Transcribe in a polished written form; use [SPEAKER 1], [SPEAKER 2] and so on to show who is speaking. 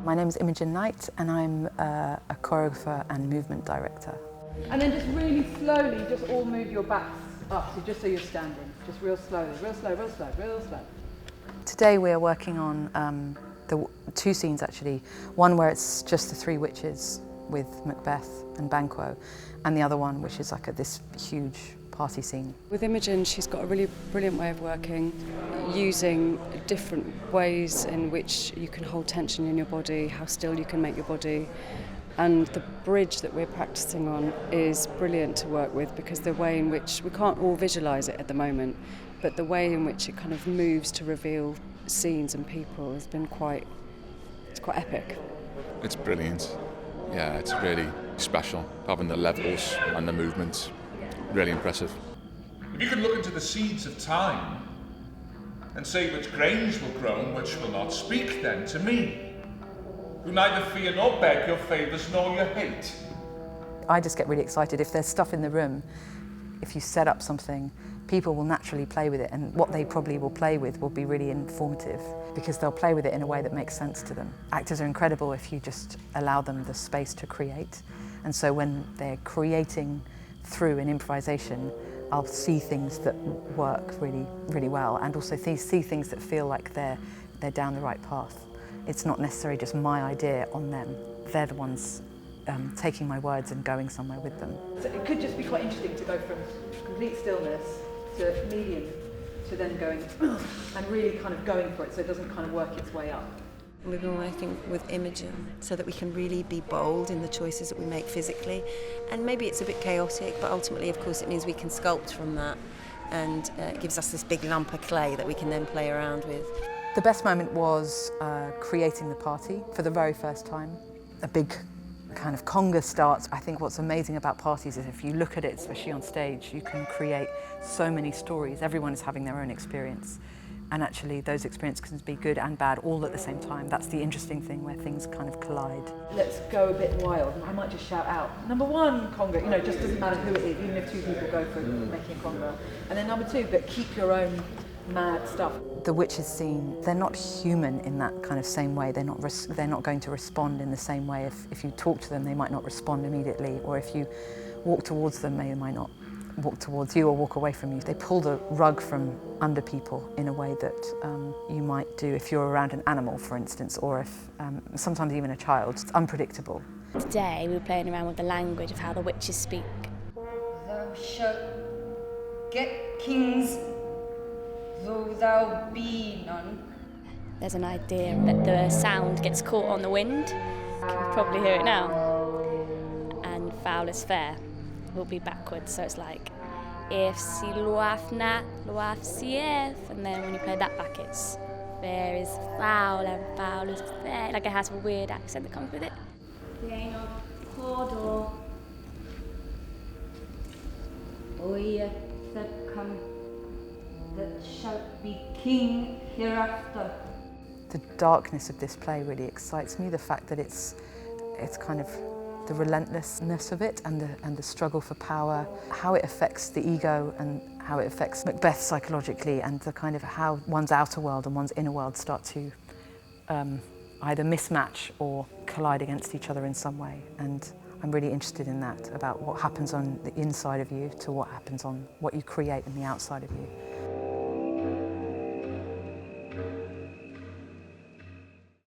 [SPEAKER 1] My name is Imogen Knight and I'm a choreographer and movement director.
[SPEAKER 2] And then just really slowly, just all move your backs up, so just so you're standing. Just real slowly, real slow, real slow, real slow.
[SPEAKER 1] Today we are working on two scenes actually. One where it's just the three witches with Macbeth and Banquo, and the other one which is like this huge party scene.
[SPEAKER 3] With Imogen, she's got a really brilliant way of working, using different ways in which you can hold tension in your body, how still you can make your body. And the bridge that we're practicing on is brilliant to work with because the way in which, we can't all visualise it at the moment, but the way in which it kind of moves to reveal scenes and people has been quite epic.
[SPEAKER 4] It's brilliant. Yeah, it's really special, having the levels and the movements. Really impressive.
[SPEAKER 5] If you could look into the seeds of time and say which grains will grow and which will not, speak then to me, who neither fear nor beg your favours nor your hate.
[SPEAKER 1] I just get really excited. If there's stuff in the room, if you set up something, people will naturally play with it, and what they probably will play with will be really informative because they'll play with it in a way that makes sense to them. Actors are incredible if you just allow them the space to create, and so when they're creating through an improvisation, I'll see things that work really, really well, and also see things that feel like they're down the right path. It's not necessarily just my idea on them. They're the ones taking my words and going somewhere with them.
[SPEAKER 2] So it could just be quite interesting to go from complete stillness to medium to then going and really kind of going for it so it doesn't kind of work its way up.
[SPEAKER 6] We've been working with Imogen so that we can really be bold in the choices that we make physically, and maybe it's a bit chaotic, but ultimately of course it means we can sculpt from that, and it gives us this big lump of clay that we can then play around with.
[SPEAKER 1] The best moment was creating the party for the very first time. A big kind of conga starts. I think what's amazing about parties is if you look at it, especially on stage, you can create so many stories. Everyone is having their own experience. And actually those experiences can be good and bad all at the same time. That's the interesting thing where things kind of collide.
[SPEAKER 2] Let's go a bit wild. I might just shout out, number one, conga. You know, it just doesn't matter who it is, even if two people go for making a conga. And then number two, but keep your own mad stuff.
[SPEAKER 1] The witches scene, they're not human in that kind of same way. They're not going to respond in the same way. If you talk to them, they might not respond immediately, or if you walk towards them, they might not walk towards you or walk away from you. They pull the rug from under people in a way that you might do if you're around an animal, for instance, or if sometimes even a child. It's unpredictable.
[SPEAKER 7] Today we were playing around with the language of how the witches speak.
[SPEAKER 8] Thou shalt get kings, though thou be none.
[SPEAKER 7] There's an idea that the sound gets caught on the wind. You can probably hear it now. And foul is fair will be backwards, so it's like if si luafna, luaf si if, and then when you play that back it's fair is foul and foul is fair. Like it has a weird accent that comes with it.
[SPEAKER 8] Reign of Cawdor, O that come that shalt be king hereafter.
[SPEAKER 1] The darkness of this play really excites me. The fact that it's kind of the relentlessness of it and the struggle for power, how it affects the ego and how it affects Macbeth psychologically, and the kind of how one's outer world and one's inner world start to either mismatch or collide against each other in some way. And I'm really interested in that, about what happens on the inside of you to what happens on what you create in the outside of you.